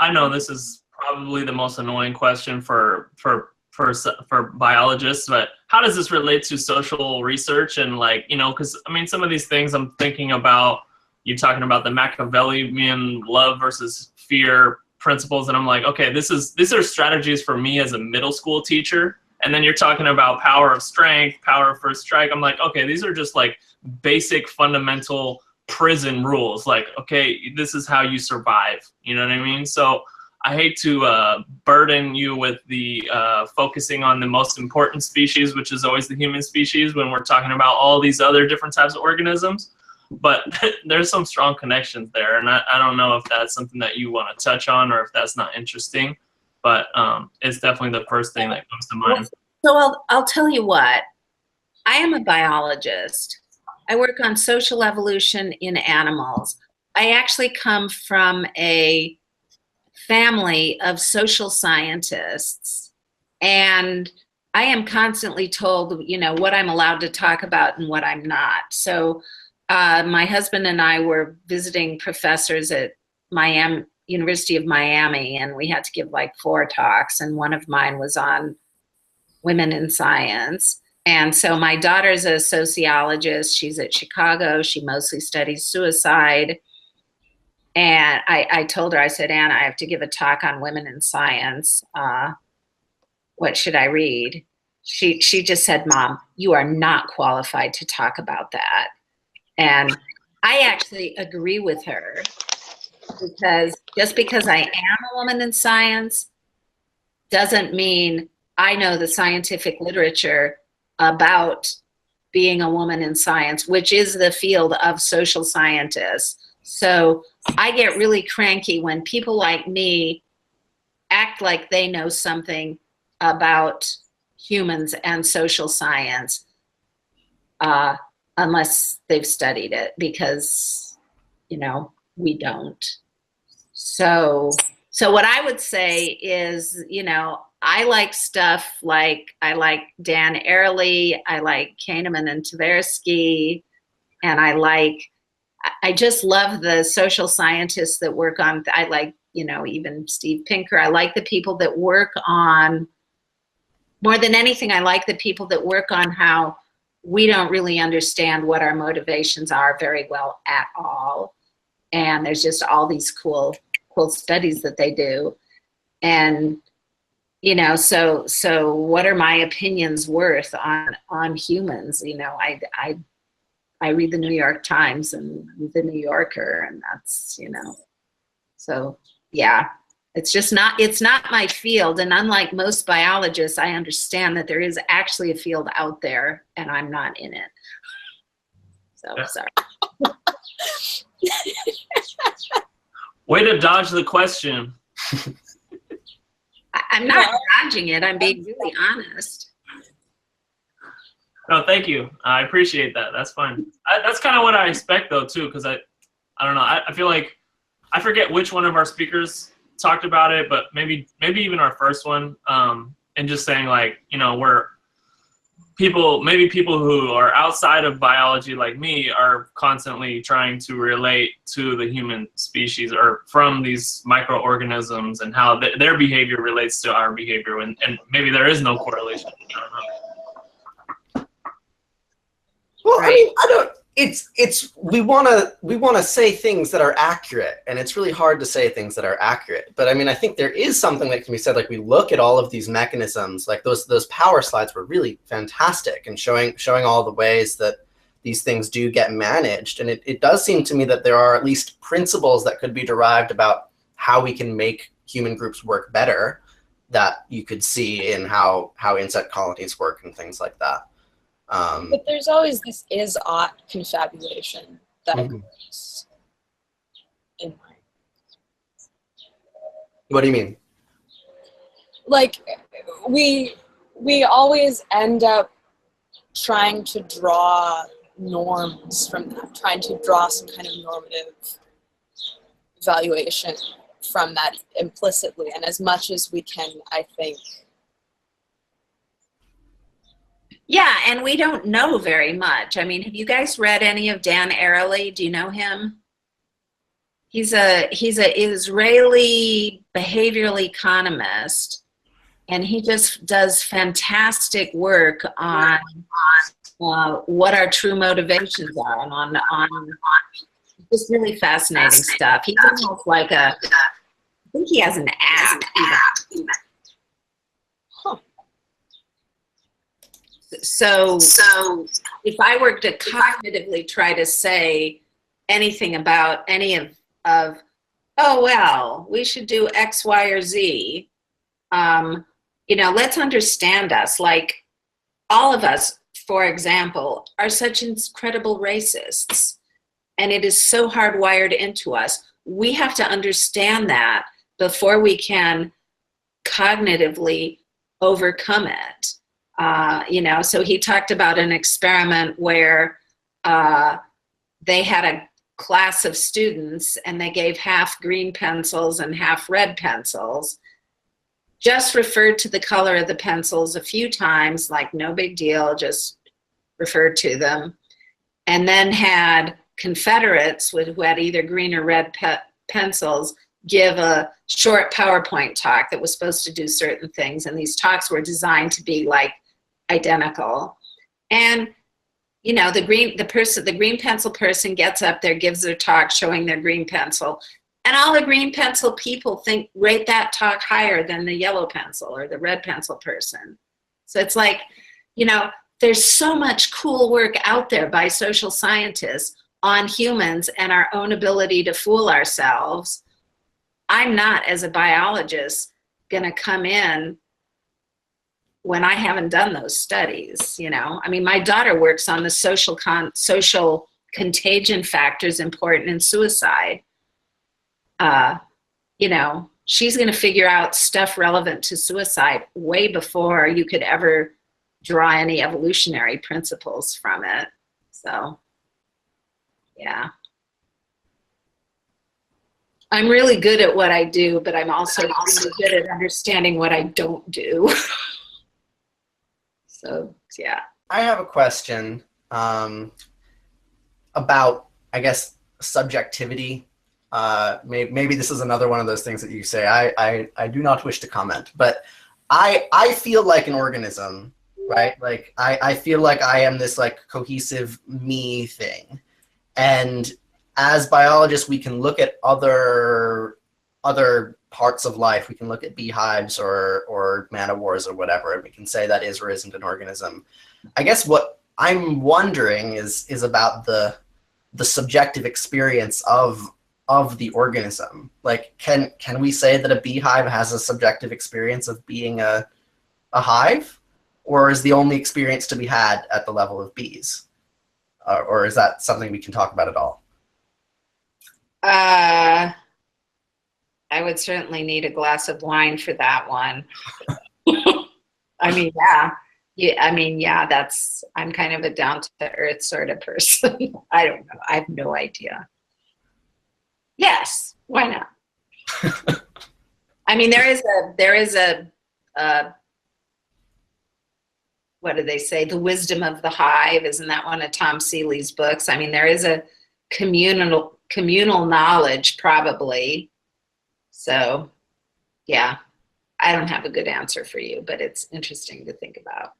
I know this is probably the most annoying question for biologists, but how does this relate to social research? And like, you know, because I mean, some of these things I'm thinking about, you talking about the Machiavellian love versus fear principles, and I'm like, okay, these are strategies for me as a middle school teacher. And then you're talking about power of strength, power of first strike. I'm like, okay, these are just like basic fundamental prison rules. Like, okay, this is how you survive. You know what I mean? So I hate to burden you with the focusing on the most important species, which is always the human species, when we're talking about all these other different types of organisms. But there's some strong connections there, and I don't know if that's something that you want to touch on or if that's not interesting, but it's definitely the first thing that comes to mind. So I'll tell you what, I am a biologist. I work on social evolution in animals. I actually come from a family of social scientists, and I am constantly told, you know, what I'm allowed to talk about and what I'm not. So my husband and I were visiting professors at University of Miami, and we had to give like 4 talks, and one of mine was on women in science. And so my daughter's a sociologist. She's at Chicago. She mostly studies suicide. And I told her, I said, Anna, I have to give a talk on women in science. What should I read? She just said, Mom, you are not qualified to talk about that. And I actually agree with her, because just because I am a woman in science doesn't mean I know the scientific literature about being a woman in science, which is the field of social scientists. So I get really cranky when people like me act like they know something about humans and social science, unless they've studied it, because, you know, we don't. So what I would say is, you know, I like stuff like, I like Dan Ariely, I like Kahneman and Tversky, and I just love the social scientists that work on, I like, you know, even Steve Pinker. I like the people that work on, more than anything, I like the people that work on how we don't really understand what our motivations are very well at all. And there's just all these cool studies that they do. And, you know, so what are my opinions worth on humans? You know, I read the New York Times and the New Yorker, and that's, you know, so yeah, it's not my field. And unlike most biologists, I understand that there is actually a field out there and I'm not in it. So sorry. Way to dodge the question. I'm not dodging it. I'm being really honest. No, thank you. I appreciate that. That's fine. That's kind of what I expect, though, too, because I don't know. I feel like I forget which one of our speakers talked about it, but maybe even our first one, and just saying, like, you know, maybe people who are outside of biology like me are constantly trying to relate to the human species or from these microorganisms and how their behavior relates to our behavior, and maybe there is no correlation. I don't know. Well, right. I mean, we want to say things that are accurate, and it's really hard to say things that are accurate. But I mean, I think there is something that can be said. Like, we look at all of these mechanisms, like those power slides were really fantastic, and showing all the ways that these things do get managed. And it does seem to me that there are at least principles that could be derived about how we can make human groups work better, that you could see in how insect colonies work and things like that. But there's always this is-ought confabulation that occurs in my. What do you mean? Like, we always end up trying to draw norms from that, trying to draw some kind of normative evaluation from that implicitly, and as much as we can, I think. Yeah, and we don't know very much. I mean, have you guys read any of Dan Ariely? Do you know him? He's a Israeli behavioral economist, and he just does fantastic work on what our true motivations are, and on just really fascinating stuff. He's almost like I think he has an app even. Huh. So if I were to cognitively try to say anything about any of oh, well, we should do X, Y, or Z, you know, let's understand us. Like, all of us, for example, are such incredible racists, and it is so hardwired into us. We have to understand that before we can cognitively overcome it. You know, so he talked about an experiment where they had a class of students and they gave half green pencils and half red pencils, just referred to the color of the pencils a few times, like no big deal, just referred to them, and then had Confederates who had either green or red pencils give a short PowerPoint talk that was supposed to do certain things, and these talks were designed to be like identical. And you know, the green pencil person gets up there, gives their talk showing their green pencil, and all the green pencil people rate that talk higher than the yellow pencil or the red pencil person. So it's like, you know, there's so much cool work out there by social scientists on humans and our own ability to fool ourselves. I'm not, as a biologist, going to come in when I haven't done those studies, you know. I mean, my daughter works on the social contagion factors important in suicide. You know, she's going to figure out stuff relevant to suicide way before you could ever draw any evolutionary principles from it. So, yeah. I'm really good at what I do, but I'm also really good at understanding what I don't do. So, yeah. I have a question about, I guess, subjectivity. Maybe this is another one of those things that you say. I do not wish to comment, but I feel like an organism, right? Like I feel like I am this like cohesive me thing, and as biologists, we can look at other parts of life. We can look at beehives or man-o'-wars or whatever, and we can say that is or isn't an organism. I guess what I'm wondering is about the subjective experience of the organism. Like, can we say that a beehive has a subjective experience of being a hive, or is the only experience to be had at the level of bees, or is that something we can talk about at all? I would certainly need a glass of wine for that one. I mean, yeah. I mean, yeah, I'm kind of a down to earth sort of person. I don't know. I have no idea. Yes, why not? I mean, there is a what do they say? The Wisdom of the Hive. Isn't that one of Tom Seeley's books? I mean, there is a communal knowledge probably. So, yeah, I don't have a good answer for you, but it's interesting to think about.